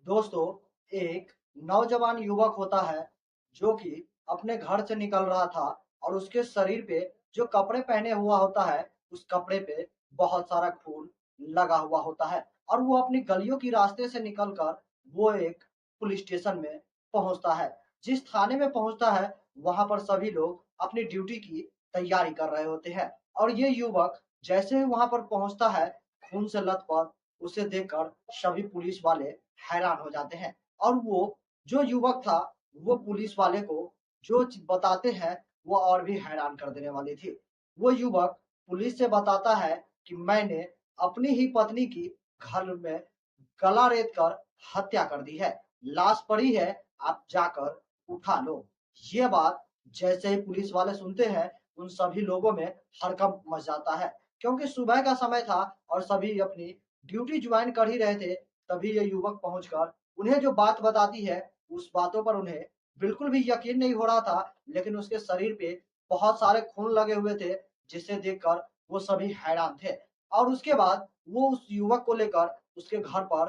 दोस्तों, एक नौजवान युवक होता है जो कि अपने घर से निकल रहा था और उसके शरीर पे जो कपड़े पहने हुआ होता है, उस कपड़े पे बहुत सारा खून लगा हुआ होता है और वो अपनी गलियों की रास्ते से निकलकर वो एक पुलिस स्टेशन में पहुंचता है। जिस थाने में पहुंचता है, वहां पर सभी लोग अपनी ड्यूटी की तैयारी कर रहे होते हैं और ये युवक जैसे ही वहां पर पहुंचता है, खून से लथपथ उसे देखकर सभी पुलिस वाले हैरान हो जाते हैं और वो जो युवक था, वो पुलिस वाले को जो बताते हैं, वो और भी हैरान कर देने वाली थी। वो युवक पुलिस से बताता है कि मैंने अपनी ही पत्नी की घर में गला रेत कर हत्या कर दी है, लाश पड़ी है, आप जाकर उठा लो। ये बात जैसे ही पुलिस वाले सुनते हैं, उन सभी लोगों में हड़कंप मच जाता है, क्योंकि सुबह का समय था और सभी अपनी ड्यूटी ज्वाइन कर ही रहे थे। तभी ये युवक पहुंचकर उन्हें जो बात बताती है, उस बातों पर उन्हें बिल्कुल भी यकीन नहीं हो रहा था, लेकिन उसके शरीर पे बहुत सारे खून लगे हुए थे, जिसे देखकर वो सभी हैरान थे। और उसके बाद वो उस युवक को लेकर उसके घर पर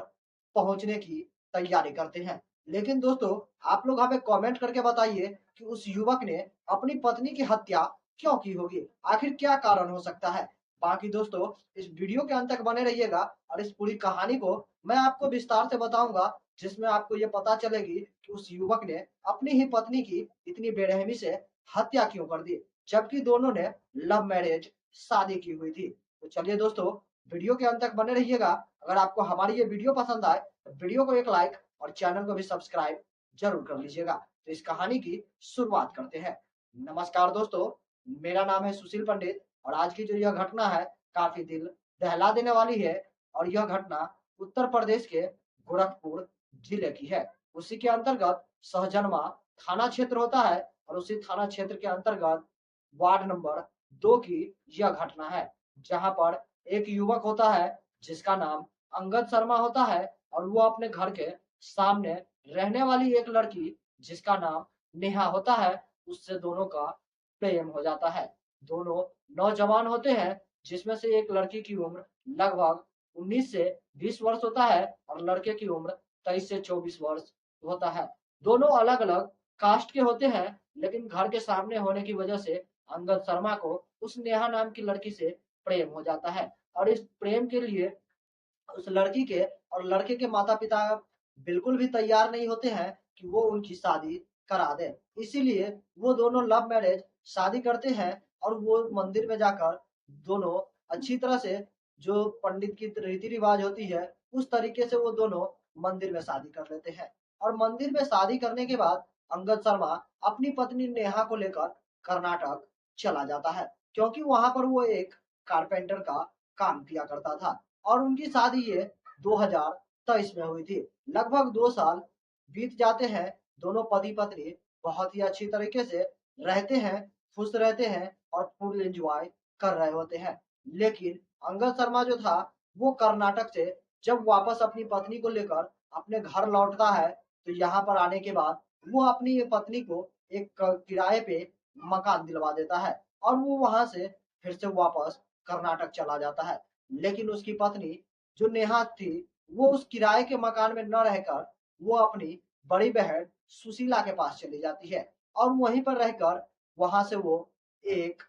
पहुंचने की तैयारी करते हैं। लेकिन दोस्तों, आप लोग हमें कमेंट करके बताइए कि उस युवक ने अपनी पत्नी की हत्या क्यों की होगी? आखिर क्या कारण हो सकता है? बाकी दोस्तों, इस वीडियो के अंत तक बने रहिएगा और इस पूरी कहानी को मैं आपको विस्तार से बताऊंगा, जिसमें आपको ये पता चलेगी कि उस युवक ने अपनी ही पत्नी की इतनी बेरहमी से हत्या क्यों कर दी, जबकि दोनों ने लव मैरिज शादी की हुई थी। तो चलिए दोस्तों, वीडियो के अंत तक बने रहिएगा। अगर आपको हमारी ये वीडियो पसंद आए तो वीडियो को एक लाइक और चैनल को भी सब्सक्राइब जरूर कर लीजिएगा। तो इस कहानी की शुरुआत करते हैं। नमस्कार दोस्तों, मेरा नाम है सुशील पंडित और आज की जो यह घटना है, काफी दिल दहला देने वाली है। और यह घटना उत्तर प्रदेश के गोरखपुर जिले की है। उसी के अंतर्गत सहजनवा थाना क्षेत्र होता है और उसी थाना क्षेत्र के अंतर्गत वार्ड नंबर 2 की यह घटना है, जहां पर एक युवक होता है जिसका नाम अंगद शर्मा होता है और वो अपने घर के सामने रहने वाली एक लड़की जिसका नाम नेहा होता है, उससे दोनों का प्रेम हो जाता है। दोनों नौजवान होते हैं, जिसमें से एक लड़की की उम्र लगभग 19 से 20 वर्ष होता है और लड़के की उम्र 23 से 24 वर्ष होता है। दोनों अलग अलग कास्ट के होते हैं, लेकिन घर के सामने होने की वजह से अंगद शर्मा को उस नेहा नाम की लड़की से प्रेम हो जाता है और इस प्रेम के लिए उस लड़की के और लड़के के माता पिता बिल्कुल भी तैयार नहीं होते हैं कि वो उनकी शादी करा दें। इसीलिए वो दोनों लव मैरिज शादी करते हैं और वो मंदिर में जाकर दोनों अच्छी तरह से जो पंडित की रीति रिवाज होती है, उस तरीके से वो दोनों मंदिर में शादी कर लेते हैं। और मंदिर में शादी करने के बाद अंगद शर्मा अपनी पत्नी नेहा को लेकर कर्नाटक चला जाता है, क्योंकि वहां पर वो एक कारपेंटर का काम किया करता था और उनकी शादी ये 2023 में हुई थी। लगभग 2 साल बीत जाते हैं। दोनों पति पत्नी बहुत ही अच्छी तरीके से रहते हैं, खुश रहते हैं और फुल एंजॉय कर रहे होते हैं। लेकिन अंगद शर्मा जो था, वो कर्नाटक से जब वापस अपनी पत्नी को लेकर अपने घर लौटता है, तो यहाँ पर आने के बाद वो अपनी पत्नी को एक किराए पे मकान दिलवा देता है और वो वहां से फिर से वापस कर्नाटक चला जाता है। लेकिन उसकी पत्नी जो नेहा थी, वो उस किराए के मकान में न रहकर वो अपनी बड़ी बहन सुशीला के पास चली जाती है और वहीं पर रहकर वहां से वो एक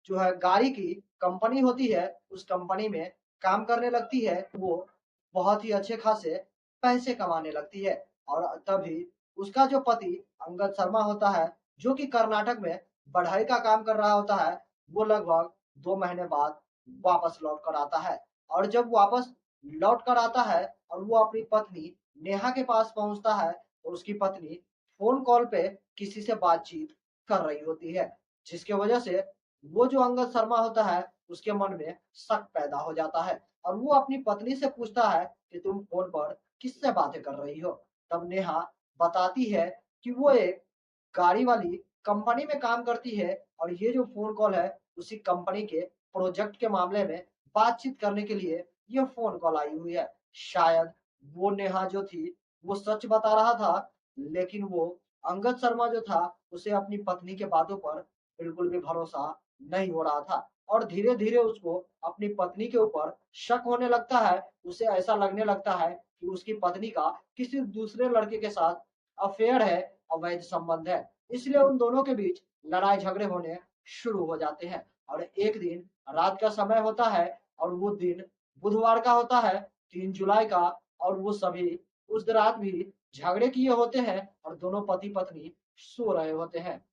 जो है गाड़ी की कंपनी होती है, उस कंपनी में काम करने लगती है। वो बहुत ही अच्छे खासे पैसे कमाने लगती है और तभी उसका जो पति अंगद शर्मा होता है, जो कि कर्नाटक में बढ़ई का काम कर रहा होता है, वो लगभग 2 महीने बाद वापस लौट कर आता है। और जब वापस लौट कर आता है और वो अपनी पत्नी नेहा के पास पहुंचता है, तो उसकी पत्नी फोन कॉल पे किसी से बातचीत कर रही होती है, जिसकी वजह से वो जो अंगद शर्मा होता है, उसके मन में शक पैदा हो जाता है और वो अपनी पत्नी से पूछता है कि तुम फोन पर किससे बातें कर रही हो। तब नेहा बताती है कि वो एक गाड़ी वाली कंपनी में काम करती है और ये जो फोन कॉल है, उसी कंपनी के प्रोजेक्ट के मामले में बातचीत करने के लिए ये फोन कॉल आई हुई है। शायद वो नेहा जो थी, वो सच बता रहा था, लेकिन वो अंगद शर्मा जो था, उसे अपनी पत्नी के बातों पर बिल्कुल भी भरोसा नहीं हो रहा था और धीरे धीरे उसको अपनी पत्नी के ऊपर शक होने लगता है। उसे ऐसा लगने लगता है कि उसकी पत्नी का किसी दूसरे लड़के के साथ अफेयर है, अवैध संबंध है। इसलिए उन दोनों के बीच लड़ाई झगड़े होने शुरू हो जाते हैं। और एक दिन रात का समय होता है और वो दिन बुधवार का होता है, 3 जुलाई का। और वो सभी उस रात भी झगड़े किए होते हैं और दोनों पति पत्नी सो रहे होते हैं।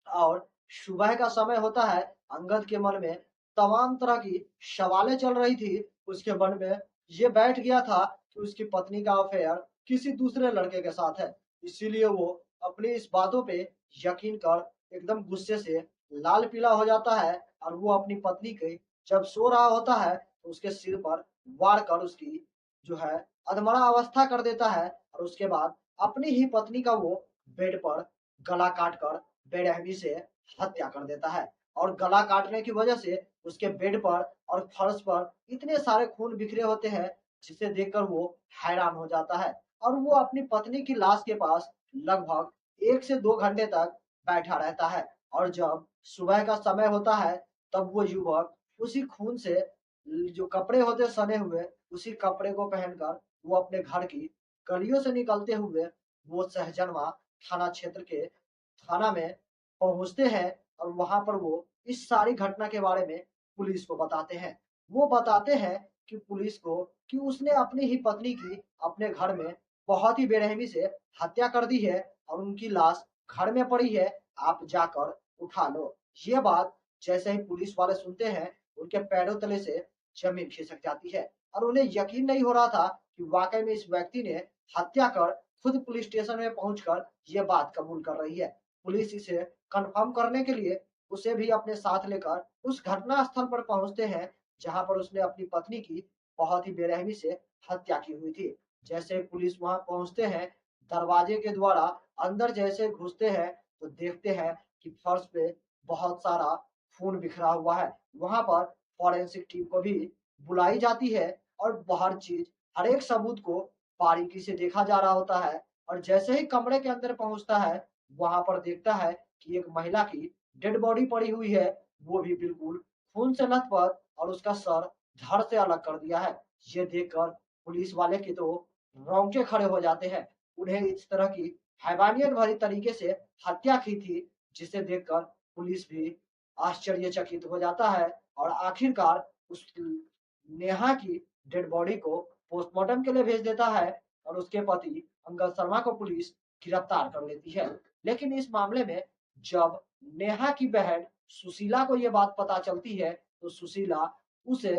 और सुबह का समय होता है। अंगद के मन में तमाम तरह की सवालें चल रही थी। उसके मन में ये बैठ गया था कि उसकी पत्नी का अफेयर किसी दूसरे लड़के के साथ है। इसीलिए वो अपनी इस बातों पे यकीन कर एकदम गुस्से से लाल पीला हो जाता है और वो अपनी पत्नी के जब सो रहा होता है तो उसके सिर पर वार कर उसकी जो है अधमरा अवस्था कर देता है। और उसके बाद अपनी ही पत्नी का वो बेड पर गला काट कर बेरहमी से हत्या कर देता है। और गला काटने की वजह से उसके बेड पर और फर्श पर इतने सारे खून बिखरे होते हैं जिसे देखकर वो हैरान हो जाता है। और वो अपनी पत्नी की लाश के पास लगभग 1 से 2 घंटे तक बैठा रहता है। और जब सुबह का समय होता है तब वो युवक उसी खून से जो कपड़े होते सने हुए उसी कपड़े को पहनकर वो अपने घर की गलियों से निकलते हुए वो सहजनवा थाना क्षेत्र के थाना में पहुंचते हैं। और वहां पर वो इस सारी घटना के बारे में पुलिस को बताते हैं। वो बताते हैं कि पुलिस को कि उसने अपनी ही पत्नी की अपने घर में बहुत ही बेरहमी से हत्या कर दी है और उनकी लाश घर में पड़ी है, आप जाकर उठा लो। ये बात जैसे ही पुलिस वाले सुनते हैं उनके पैरों तले से जमीन खिसक जाती है और उन्हें यकीन नहीं हो रहा था कि वाकई में इस व्यक्ति ने हत्या कर खुद पुलिस स्टेशन में पहुंचकर ये बात कबूल कर रही है। पुलिस इसे कंफर्म करने के लिए उसे भी अपने साथ लेकर उस घटना स्थल पर पहुंचते हैं जहां पर उसने अपनी पत्नी की बहुत ही बेरहमी से हत्या की हुई थी। जैसे पुलिस वहां पहुंचते हैं, दरवाजे के द्वारा अंदर जैसे घुसते हैं तो देखते हैं कि फर्श पे बहुत सारा खून बिखरा हुआ है। वहां पर फॉरेंसिक टीम को भी बुलाई जाती है और हर चीज हर एक सबूत को बारीकी से देखा जा रहा होता है। और जैसे ही कमरे के अंदर पहुंचता है वहां पर देखता है कि एक महिला की डेड बॉडी पड़ी हुई है, वो भी बिल्कुल खून से लथपथ, और उसका सर धड़ से अलग कर दिया है। ये देखकर पुलिस वाले के तो रोंगटे खड़े हो जाते हैं। उन्हें इस तरह की हैवानियत भरी तरीके से हत्या की थी जिसे देखकर पुलिस भी आश्चर्यचकित हो जाता है। और आखिरकार उस नेहा की डेड बॉडी को पोस्टमार्टम के लिए भेज देता है और उसके पति अंगद शर्मा को पुलिस गिरफ्तार कर लेती है। लेकिन इस मामले में जब नेहा की बहन सुशीला को यह बात पता चलती है तो सुशीला उसे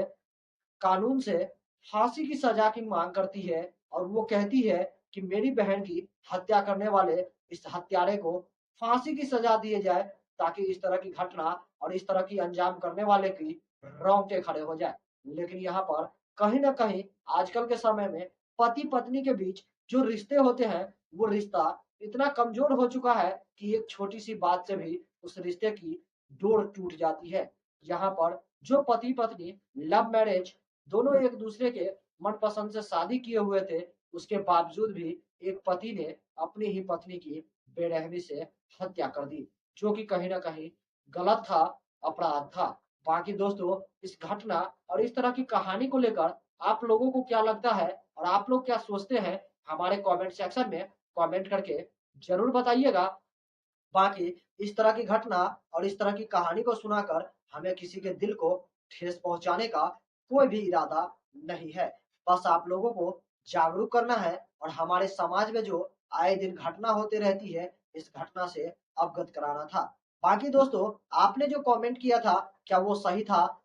कानून से फांसी की सजा की मांग करती है और वो कहती है कि मेरी बहन की हत्या करने वाले इस हत्यारे को फांसी की सजा दिए जाए ताकि इस तरह की घटना और इस तरह की अंजाम करने वाले की रोंगटे खड़े हो जाए। लेकिन यहाँ पर कहीं ना कहीं आजकल के समय में पति पत्नी के बीच जो रिश्ते होते हैं वो रिश्ता इतना कमजोर हो चुका है कि एक छोटी सी बात से भी उस रिश्ते की डोर टूट जाती है। यहाँ पर जो पति पत्नी लव मैरिज दोनों एक दूसरे के मनपसंद से शादी किए हुए थे, उसके बावजूद भी एक पति ने अपनी ही पत्नी की बेरहमी से हत्या कर दी, जो कि कहीं ना कहीं गलत था, अपराध था। बाकी दोस्तों, इस घटना और इस तरह की कहानी को लेकर आप लोगों को क्या लगता है और आप लोग क्या सोचते हैं, हमारे कमेंट सेक्शन में कमेंट करके जरूर बताइएगा। बाकी इस तरह की घटना और इस तरह की कहानी को सुनाकर हमें किसी के दिल को ठेस पहुंचाने का कोई भी इरादा नहीं है। बस आप लोगों को जागरूक करना है और हमारे समाज में जो आए दिन घटना होती रहती है इस घटना से अवगत कराना था। बाकी दोस्तों, आपने जो कमेंट किया था क्या वो सही था,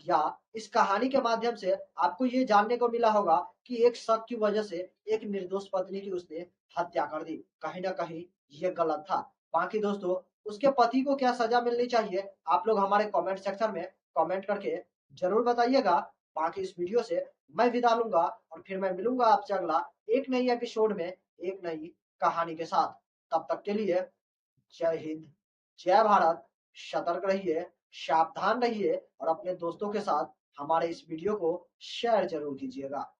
या इस कहानी के माध्यम से आपको ये जानने को मिला होगा कि एक शक की वजह से एक निर्दोष पत्नी की उसने हत्या कर दी, कहीं ना कहीं ये गलत था। बाकी दोस्तों, उसके पति को क्या सजा मिलनी चाहिए आप लोग हमारे कमेंट सेक्शन में कमेंट करके जरूर बताइएगा। बाकी इस वीडियो से मैं विदा लूंगा और फिर मैं मिलूंगा आपसे अगला एक नई एपिसोड में एक नई कहानी के साथ। तब तक के लिए जय हिंद, जय भारत। सतर्क रहिए, सावधान रहिए और अपने दोस्तों के साथ हमारे इस वीडियो को शेयर जरूर कीजिएगा।